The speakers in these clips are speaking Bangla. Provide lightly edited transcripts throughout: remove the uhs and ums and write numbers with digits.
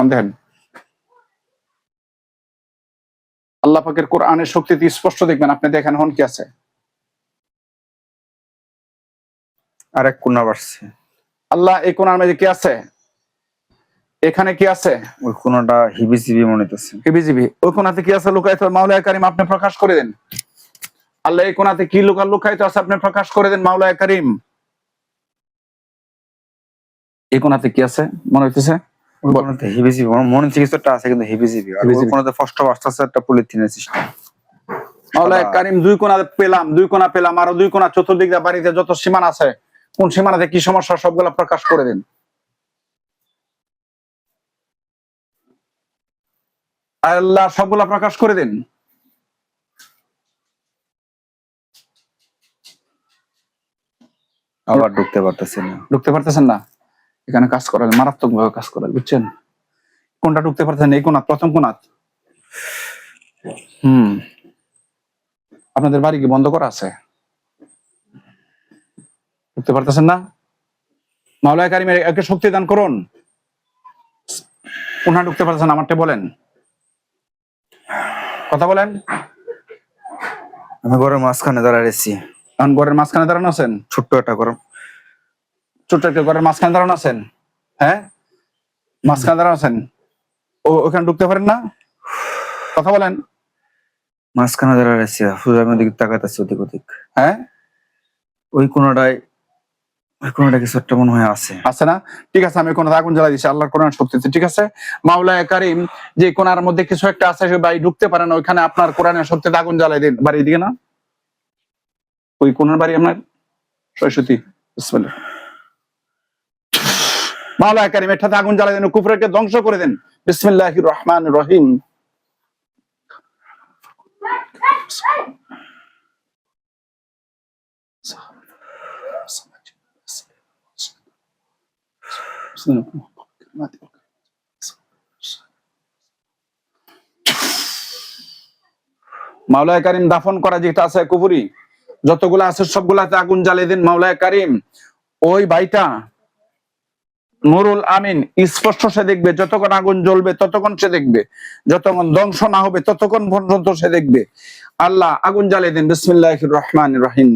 এখন দেখেন আল্লাহ পাকের কোরআনের শক্তিতে স্পষ্ট দেখবেন। আপনি দেখেন এখন কি আছে, আরেক কোনা বাড়ছে। আল্লাহ এই কোরআনের মধ্যে কি আছে, এখানে কি আছে, ওই কোনাটা হিবিজিবি মনে হইতেছে। হিবিজিবি। ওই কোনাতে কি আছে লুকায়িত, মাওলানা কারীম আপনি প্রকাশ করে দেন। আল্লাহ এই কোনাতে কি লুকায়িত আছে আপনি প্রকাশ করে দেন মাওলানা কারীম। এই কোনাতে কি আছে মনে হইতেছে, ওই কোনাতে হিবিজিবি মনে হচ্ছে কিছু একটা আছে, কিন্তু হিবিজিবি। আর ওই কোনাতে ফার্স্ট আসতেছে একটা পলিথিনের সিস্টেম। মাওলানা কারীম দুই কোনা পেলাম, দুই কোনা পেলাম, আরো দুই কোনা চতুর্দিক দিয়ে বাড়িতে যত সীমানা আছে, কোন সীমানাতে কি সমস্যা সবগুলা প্রকাশ করে দেন। আল্লাহ সবগুলা প্রকাশ করে দেন। আবার ঢুকতে পারতেছেন না, ঢুকতে পারতেছেন না। এখানে কাজ করাল, মারাত্মক ভাবে কাজ করাল, বুঝছেন। কোনটা ঢুকতে পারতেছেন, এই কোনা, প্রথম কোনা। আপনাদের বাড়ি কি বন্ধ করা আছে, ঢুকতে পারতেছেন না। মাওলানা কারীমের একে শক্তি দান করুন। কোনটা ঢুকতে পারতেছেন আমারটা বলেন, কথা বলেন। আমি ঘরের মাঝখানে দাঁড়াইছি। এখন ঘরের মাঝখানে দাঁড়ানো আছেন, ছোট্ট একটা ঘর, ছোট্ট একটা ঘরের মাঝখানে দাঁড়ানো আছেন। হ্যাঁ, মাঝখানে দাঁড়ানো আছেন। ওখানে ঢুকতে পারেন না, কথা বলেন। মাঝখানে দাঁড়াইছি, আমি দিকে তাকাইতেছি ওদিক ওদিক। হ্যাঁ, ওই কোনাটায় কিছু একটা মনে হয় আছে, আছে না? ঠিক আছে, আমি কোনাতে আগুন জ্বালাই দিচ্ছি আল্লাহর কোরআন শক্তিতে। ঠিক আছে, মাওলানা কারীম যে কোনার মধ্যে কিছু একটা আছে, সে বাড়ি ঢুকতে পারে না, ওইখানে আপনার কোরআনের শক্তিতে আগুন জ্বালাই দিন। বাড়ি দিকে না, ওই কোনার বাড়ি আপনার সরস্বতী। বিসমিল্লাহ। মাওলানা কারীম এটাতে আগুন জ্বালাই দেন, কুফরকে ধ্বংস করে দেন। বিসমিল্লাহির রহমানির রহিম। মাওলানা কারীম দাফন করা যেটা আছে কুফরি, যতগুলো আছে সবগুলাতে আগুন জ্বালিয়ে দিন মাওলানা কারীম। ওই ভাইটা নুরুল আমিন স্পষ্ট সে দেখবে, যতক্ষণ আগুন জ্বলবে ততক্ষণ সে দেখবে, যতক্ষণ ধ্বংস না হবে ততক্ষণ পর্যন্ত সে দেখবে। আল্লাহ আগুন জ্বালিয়ে দিন। বিসমিল্লাহির রহমানির রহিম।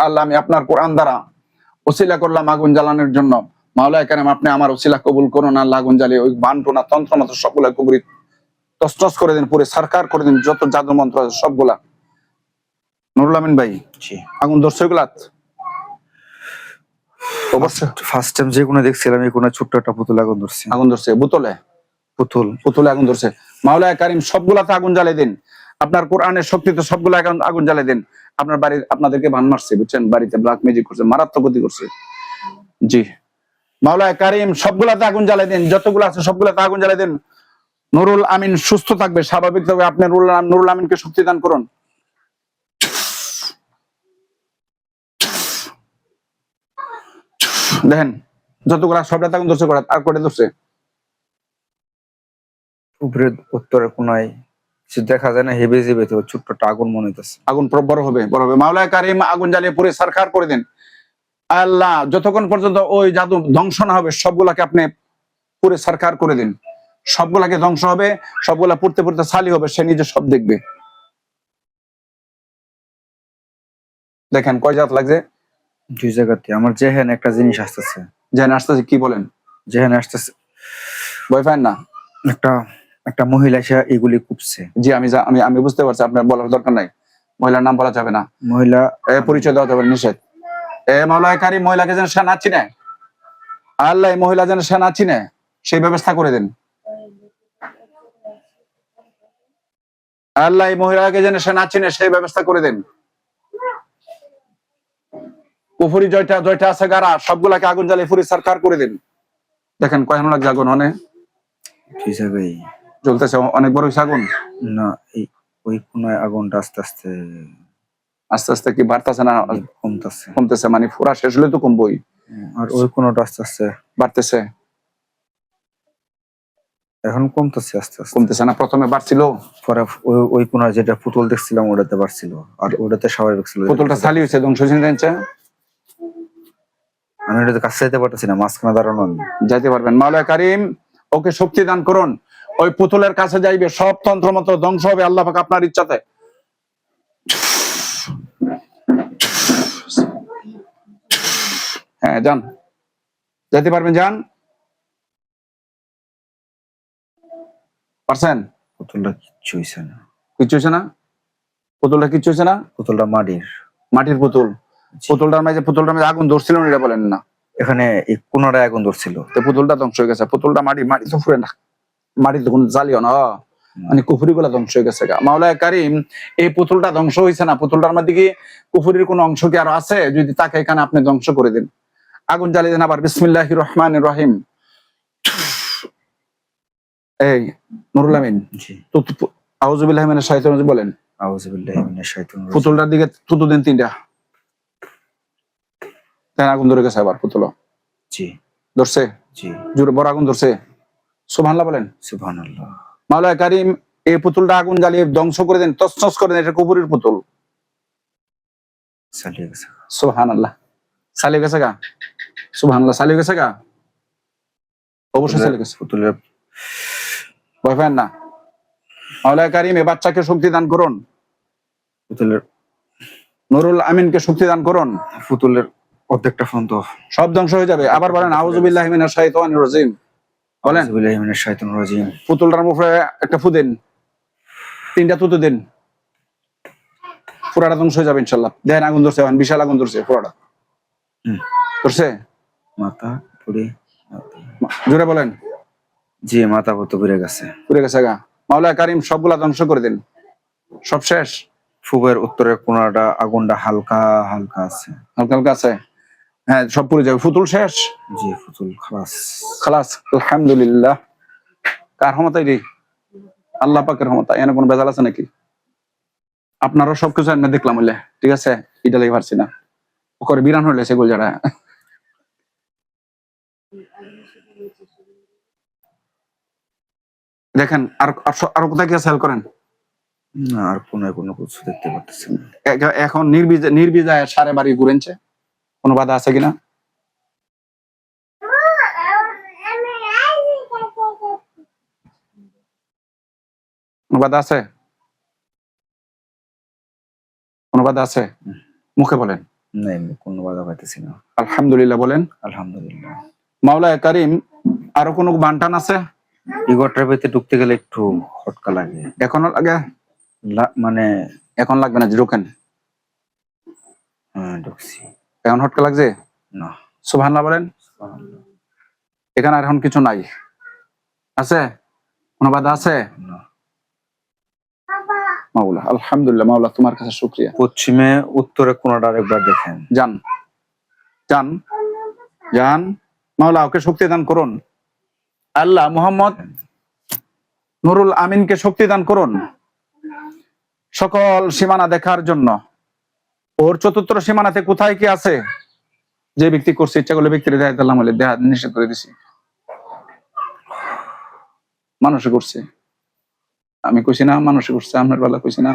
আল্লাহ আমি আপনার কোরআন দ্বারা ওসিলা করলাম আগুন জ্বালানোর জন্য। মাওলানা কারীম আপনি আমার ওসিলা কবুল করুন। আল্লাহ আগুন জ্বালিয়ে ওই বানটুনা তন্ত্র মন্ত্র সবগুলা কবুরি তসতস করে দিন, পুরো সরকার করে দিন, যত জাদু মন্ত্র আছে সবগুলা। নুরুল আমিন ভাই, আগুন ধরছে ওগুলাত? অবশ্যই ফার্স্ট টাইম যে কোনো দেখছিলাম এই কোনো ছোট্ট একটা পুতুল আগুন ধরছে। আগুন ধরছে বোতলে, পুতুলে আগুন ধরছে। মাওলানা কারীম সবগুলাতে আগুন জ্বালিয়ে দিন। আপনার কোরআনের শক্তিতে সবগুলা আগুন জ্বালিয়ে দিন। আপনার বাড়ি আপনাদেরকে বান মারছে, বুঝছেন, বাড়িতে ব্ল্যাক ম্যাজিক করছে, মারাত্মক ক্ষতি করছে। জি, মাওলানা কারীম সবগুলাতে আগুন জ্বালিয়ে দিন, যতগুলো আছে সবগুলাতে আগুন জ্বালিয়ে দিন। নুরুল আমিন সুস্থ থাকবে, স্বাভাবিক থাকবে। আপনি নুরুল আমিনকে শক্তি দান করুন। দেখেন যতগুলা সবটা আগুন ধরছে, করে আর করে ধরছে। উপরে উত্তরের কোনায় কিছু দেখা যায় না, হেবে হেবে তো ছোট্ট একটা আগুন মনে হইতেছে। আগুন বড় হবে, বড় হবে। মাওলানা কারীম আগুন জ্বালিয়ে পুরো সরকার করে দেন। আল্লাহ যতক্ষণ পর্যন্ত ওই জাদু ধ্বংস না হবে সবগুলাকে আপনি পুরো সরকার করে দিন। সবগুলাকে ধ্বংস হবে, সবগুলা পড়তে পড়তে সালি হবে, সে নিজে সব দেখবে। দেখেন কয় জাত লাগছে, দুই জায়গাতে। আমার জেহেন একটা জিনিস আসতেছে, জেনে আসতেছে। কি বলেন? জেহেন আসতেছে, ভয় পান না? একটা মহিলা এসে এগুলি কুপছে। জি, আমি বুঝতে পারছি, আপনার বলার দরকার নাই। মহিলার নাম বলা যাবে না, মহিলা পরিচয় দেওয়া যাবে নিষেধ। মাওলানা কারীম মহিলাকে যেন সে না চিনে, আল্লাহ এই মহিলা যেন সে না চিনে সেই ব্যবস্থা করে দেন। আল্লাহ এই মহিলাকে যেন সে না চিনে সেই ব্যবস্থা করে দেন। কুফরি জয়টা জয়টা আছে গারা সবগুলাকে আগুন জ্বালিয়ে পুরি সরকার করে দিন। দেখেন কয়খান লাগছে আগুন, অনেক হিসাবেই জ্বলতেছে, অনেক বড় হইছে আগুন। না এই ওই কোনায় আগুনটা আস্তে আস্তে আস্তে আস্তে কি বাড়তেছে না কমতেছে। কমতেছে? মানে পুরা শেষ হলে তো কমবই, আর ওই কোনাটা আস্তে আস্তে বাড়তেছে। এখন কমতেছে আস্তে আস্তে। কমতেছে না? প্রথমে বাড়ছিল, পরে ওই কোনায় যেটা পুতুল দেখছিলাম ওটাতে বাড়ছিল, আর ওটাতে স্বাভাবিক ছিল। পুতুলটা খালি হয়েছে, ধ্বংস হয়েছে জানছে। আমি ওটাতে কাছে যেতে পারতেছি না, মাঝখানে দাঁড়ানো আমি। যাইতে পারবেন। মাওলানা কারীম ওকে শক্তি দান করুন, ওই পুতুলের কাছে যাইবে, সব তন্ত্র মন্ত্র ধ্বংস হবে আল্লাহ পাক আপনার ইচ্ছাতে। হ্যাঁ যান, যাইতে পারবেন, যান। পারছেন? পুতুলটা কিচ্ছু হইছে না। কিচ্ছু হয়েছে না? পুতুলটা কিচ্ছু হয়েছে না? পুতুলটা মাটির। মাটির পুতুল। পুতুলটার মাঝে আগুন ধরছিল না, এটা বলেন না। এখানে এই কোনাটায় আগুন ধরছিল, তো পুতুলটা ধ্বংস হয়ে গেছে। পুতুলটা মাটি তো ফুরে না, মাটি তো কোনো জ্বালিও না, মানে কুফুরি গুলা ধ্বংস হয়ে গেছে। মাওলানা কারীম এই পুতুলটা ধ্বংস হয়েছে না, পুতুলটার মধ্যে কি কুফুরির কোন অংশ কি আরো আছে? যদি তাকে এখানে আপনি ধ্বংস করে দিন, আগুন জ্বালিয়ে দেন। আবার বিসমিল্লাহির রহমানির রহিম। এই নুরুল আমিন, জি আউযু বিল্লাহি মিনাশ শাইতানির রাজিম বলেন। আউযু বিল্লাহি মিনাশ শাইতানির রাজিম। পুতুলটার দিকে থুতু দেন 3টা, তাই আগুন ধরে গেছে। আবার পুতুল জি ধরছে, জি জোরে বড় আগুন ধরছে। সুবহানাল্লাহ বলেন। সুবহানাল্লাহ। মাওলানা কারীম এই পুতুলটা আগুন জ্বালিয়ে ধ্বংস করে দেন, তছনছ করে দেন। এটা কুফুরির পুতুল। চালিয়ে গেছে। সুবহানাল্লাহ। চালিয়ে গেছে গা? সুবহানাল্লাহ, চালিয়ে গেছে গা? অবশ্যই চালিয়ে গেছে। পুতুলের ভয় পান না। মাওলানা কারীম এই বাচ্চাকে শক্তি দান করুন, পুতুলের নুরুল আমিনকে শক্তি দান করুন। পুতুলের অর্ধেকটা ফোন তো সব ধ্বংস হয়ে যাবে। আবার বলেন আউযু বিল্লাহি মিনাশ শাইতানির রাজিম বলেন। আউযু বিল্লাহি মিনাশ শাইতানির রাজিম। পুতুলটার উপরে একটা ফু দেন, 3টা থুতু দেন, পুরাটা ধ্বংস হয়ে যাবে ইনশাআল্লাহ। দেখেন আগুন ধরছে, বিশাল আগুন ধরছে, পুরাটা ধরছে। মাথা পুড়ে জোরে বলেন। জি মাথা পুতো পুড়ে গেছে। পুড়ে গেছে গা? মাওলানা কারীম সবগুলা ধ্বংস করে দেন, সব শেষ। ফুবের উত্তরের কোণাটা আগুনটা হালকা হালকা আছে, হালকা হালকা আছে। হ্যাঁ সব পুড়ে যাবে। পুতুল শেষ। জি পুতুল খালাস। খালাস, আলহামদুলিল্লাহ। কার ক্ষমতায় রে? আল্লাহ পাকের ক্ষমতা। এখানে কোনো ভেজাল আছে নাকি? আপনারও সবকিছু আমি দেখলাম হইলে, ঠিক আছে, এটা লাগে পারছি না। ওকে বিরান হইলে সেগুলো যারা দেখেন। আর কোথায় কি সেল করেন? না আর কোনো কিছু দেখতে পাচ্ছি না। এখন নির্বিজায় সারে বাড়ি ঘুরেনছে, কোনো বাধা আছে কিনা? কোনো বাধা আছে? কোনো বাধা আছে? মুখে বলেন। না কোনো বাধা পাইতেছি না। আলহামদুলিল্লাহ বলেন। আলহামদুলিল্লাহ। মাওলানা কারীম আরো কোনো বান্টান আছে? ইগোটার ভিতরে ঢুকতে গেলে একটু খটকা লাগে। এখনো লাগে? মানে এখন লাগবে না, ঢোকেন। হ্যাঁ ঢুকছি। এখন হটকা লাগছে না? সুবহানাল্লাহ বলেন। এখানে আর এখন কিছু নাই, আছে? কোনো বাধা আছে? না। মাওলা আলহামদুলিল্লাহ। মাওলা তোমার কাছে শুকরিয়া। পশ্চিমে উত্তরে কোণাটা আরেকবার দেখেন। যান যান যান। মাওলা ওকে শক্তি দান করুন। আল্লাহ মুহাম্মদ নুরুল আমিনকে শক্তি দান করুন সকল সীমানা দেখার জন্য। ওর চতুর্থ সীমানাতে কোথায় কি আছে, যে ব্যক্তি করছে ইচ্ছা করলে ব্যক্তির দেখাতে দিলাম, হলে দেহা নিষেধ করে দিছি। মানুষে করছে, আমি কইছি না মানুষে করছে। আপনার বেলা কইছি না?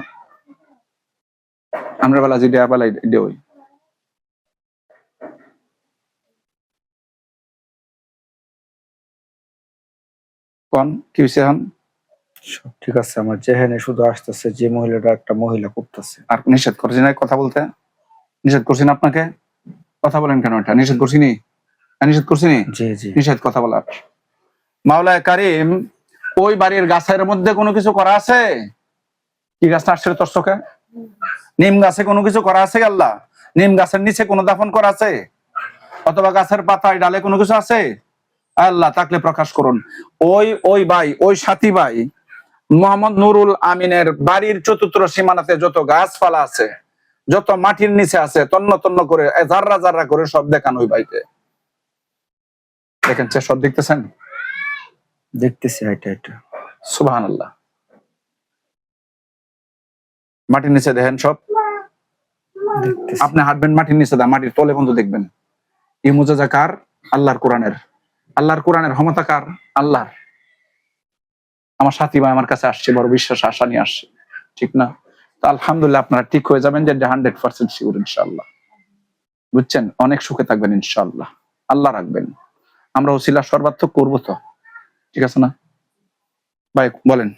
আপনার বেলা যে দেয়া বেলা এটা ওই কোন কি হয়েছে? এখন সব ঠিক আছে। আমার যেখানে শুধু আসতেছে যে মহিলাটা একটা মহিলা করতেছে। আর নিষেধ করছি না কথা বলতে? নিষেধ করছি না আপনাকে? কথা বলেন কেন? এটা নিষেধ করছি নি? নিষেধ করছি নি? জি জি নিষেধ কথা বলার। মাওলানা কারীম ওই বাড়ির গাছের মধ্যে কোনো কিছু করা আছে? কি গাছটা আসছে তোর চোখে? নিম গাছে কোনো কিছু করা আছে? আল্লাহ নিম গাছের নিচে কোনো দাফন করা আছে? অথবা গাছের পাতায় ডালে কোনো কিছু আছে? আল্লাহ তাকলে প্রকাশ করুন। ওই ভাই, ওই সাথী ভাই মোহাম্মদ নুরুল আমিনের বাড়ির চতুর্থ সীমানাতে যত গাছপালা আছে যত মাটির নিচে আছে তন্ন তন্ন করে জাররা জাররা করে সব দেখান ওই বাড়িতে। দেখেন সব দেখতেছেন? দেখতেছি এটা এটা। সুবহানাল্লাহ। মাটির নিচে দেখেন সব। দেখতেছি। আপনি হাঁটবেন মাটির নিচে, মাটির তলে পর্যন্ত দেখবেন। এই মুজিজা কার? আল্লাহর কোরআনের। আল্লাহর কোরআনের ক্ষমতা কার? আল্লাহর। আমার সাথী ভাই আমার কাছে আসছে, বড় বিশ্বাস আশা নিয়ে আসছে, ঠিক না? তো আলহামদুলিল্লাহ আপনারা ঠিক হয়ে যাবেন, যে 100% শিওর ইনশাআল্লাহ। বুঝছেন? অনেক সুখে থাকবেন ইনশাআল্লাহ। আল্লাহ রাখবেন। আমরা ওসিলা সর্বাত্মক করবো তো, ঠিক আছে না ভাই? বলেন।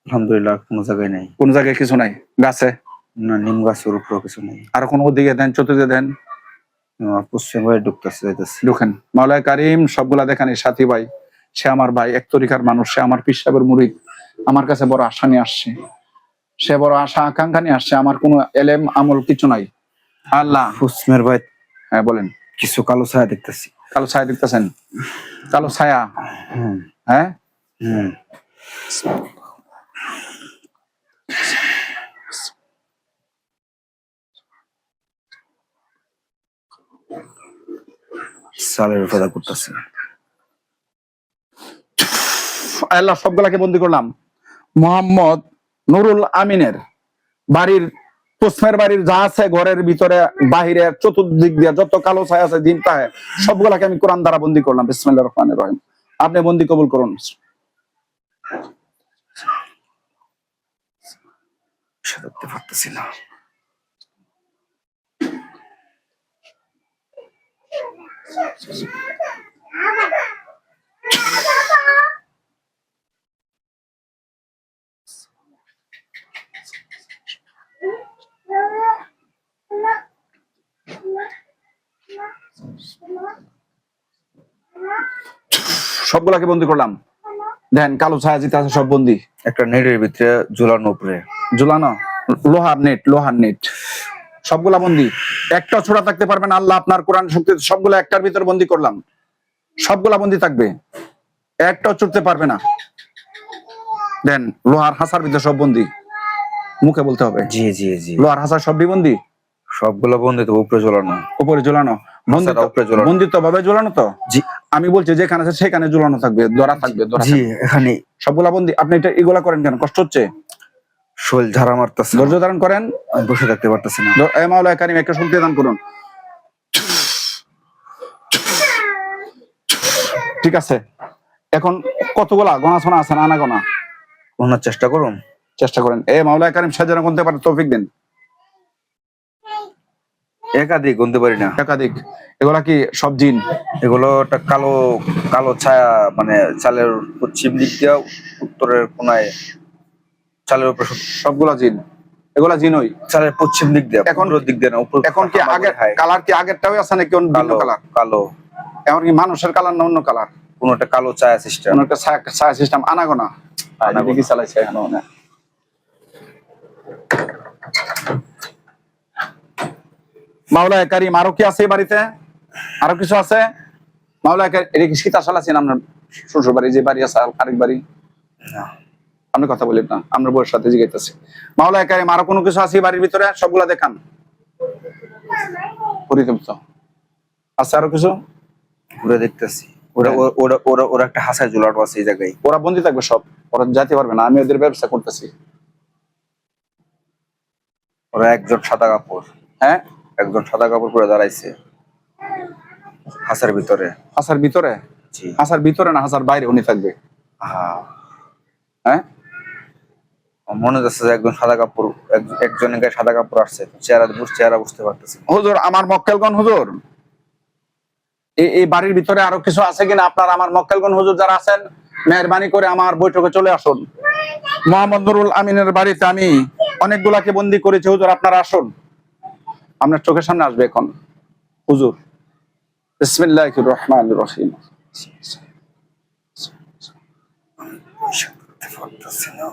আলহামদুলিল্লাহ কোনো জায়গায় নাই। কোন জায়গায় কিছু নাই? গাছে না, নিম গাছের উপরেও কিছু নেই। আর কোন ওদিকে দেন, চতুর্দিকে দেন, পশ্চিম ভাই ঢুকতেছে যাইতেছে। ঢুকেন। মাওলানা কারিম সবগুলা দেখান। এই সাথী ভাই, সে আমার ভাই, এক তরিকার মানুষ, সে আমার পীর সাহেবের মুরিদ। আমার কাছে বড় আশা নিয়ে আসছে, সে বড় আশা আকাঙ্ক্ষা নিয়ে আসছে। আমার কোনো এলেম আমল কিছু নাই। আল্লাহ। পশ্চিমের ভাই হ্যাঁ বলেন। কিছু কালো ছায়া দেখতেছি। কালো ছায়া দেখতেছেন? কালো ছায়া? হুম হ্যাঁ। হুম। সালের কথা করতেছে। আল্লাহ সবগুলাকে বন্দি করলাম। মোহাম্মদ নুরুল আমিনের বাড়ির, পশ্চিমের বাড়ির যা আছে ঘরের ভিতরে বাহিরে চতুর্দিক দিয়ে যত কালো ছায়া আছে জিনটা হয়, সবগুলাকে আমি কোরআন দ্বারা বন্দি করলাম। বিসমিল্লাহির রহমানির রহিম। আপনি বন্দি কবুল করুন। সাজাতে পারতেছি না। সবগুলাকে বন্দি করলাম। দেখেন কালো ছায়া জিতে আছে, সব বন্দি। একটা নেটের ভিতরে ঝুলানো উপরে, ঝুলানো লোহার নেট, লোহার নেট, সবগুলা বন্দি। একটা ছোড়া থাকতে পারবে না। আল্লাহ আপনার কোরআন শক্তি সবগুলা একটার ভিতরে বন্দি করলাম। সবগুলা বন্দি থাকবে, একটাও ছুটতে পারবে না। দেন লোহার হাসার ভিতরে সব বন্দি। মুখে বলতে হবে। জি জি জি। লোহার হাসার সবই বন্দি। সবগুলো বন্ধ তো উপরে ঝোলানো। উপরে ঝুলানো, বন্দিত ভাবে ঝুলানো তো। জি। আমি বলছি যেখানে আছে সেখানে ঝুলানো থাকবে, ধরা থাকবে, ধরা জি থাকবে। এখানে সবগুলা বন্দি। আপনি এটা এগুলা করেন কেন? কষ্ট হচ্ছে? শরীর ঝাড়া মারতেছে। ধৈর্য ধারণ করেন। আমি বসে থাকতে পারতেছি না। এ মাওলানা কারীম একটা শক্তি দান করুন। ঠিক আছে। এখন কতগুলা গোনা শোনা আছে না? আনা গোনা ওনার চেষ্টা করুন। চেষ্টা করেন। এ মাওলানা কারীম সাজানো করতে পারে তৌফিক দেন। একাধিক গুনতে পারি না। একাধিক। এগুলা কি সব জিন? এগুলো একটা কালো কালো ছায়া, মানে চালের পশ্চিম দিক দিয়ে উত্তরের কোনায় চালের উপর সবগুলা জিন? এগুলা জিন ওই চালের পশ্চিম দিক দিয়ে, এখন দিক দিয়ে না, উপর। এখন কি আগের কালার কি আগেরটাও আছে নাকি অন্য কালার? কালো। এখন কি মানুষের কালার না অন্য কালার? কোন একটা কালো ছায়া সিস্টেম, কোন একটা ছায়া সিস্টেম। আনাগোনা কি চালাইছে এখনো না? মাওলানা কারীম আরো কি আছে বাড়িতে? আরো কিছু আছে? মাওলানা কারীম এটা কি সীতাশাল আছেন আপনার শ্বশুর বাড়ি যে বাড়ি আছে আরেক বাড়ি? না। আপনি কথা বলেন না, আমরা বউয়ের সাথে জিজ্ঞাসা। মাওলানা কারীম আরো কোনো কিছু আছে বাড়ির ভিতরে? সবগুলা দেখান। পরিতৃপ্ত আছে আরো কিছু? ঘুরে দেখতেছি। ওরা ওরা ওরা ওরা একটা হাসায় ঝুলানো আছে এই জায়গায়। ওরা বন্দি থাকবে সব, ওরা যেতে পারবে না। আমি ওদের ব্যবস্থা করতেছি। ওরা একজন সাদা কাপড়, হ্যাঁ একজন সাদা কাপড় পরে দাঁড়াইছে হাসার ভিতরে। হাসার ভিতরে? জি। হাসার ভিতরে না হাসার বাইরে উনি থাকবে? হ্যাঁ মনে হচ্ছে যে একজন সাদা কাপড়, একজনের গায়ে সাদা কাপড় আসছে, চেহারা বুঝতে পারতেছি। হুজুর আমার মক্কেলগণ হুজুর, এই বাড়ির ভিতরে আরো কিছু আছে কিনা? আপনার আমার মক্কেলগণ হুজুর যারা আছেন, মেহরবানি করে আমার বৈঠকে চলে আসুন। মোহাম্মদ নুরুল আমিনের বাড়িতে আমি অনেকগুলাকে বন্দি করেছি হুজুর, আপনারা আসুন। আপনার চোখের সামনে আসবে এখন হুজুর। বিসমিল্লাহির রহমানির রহিম। বুঝতে পারতেছি না।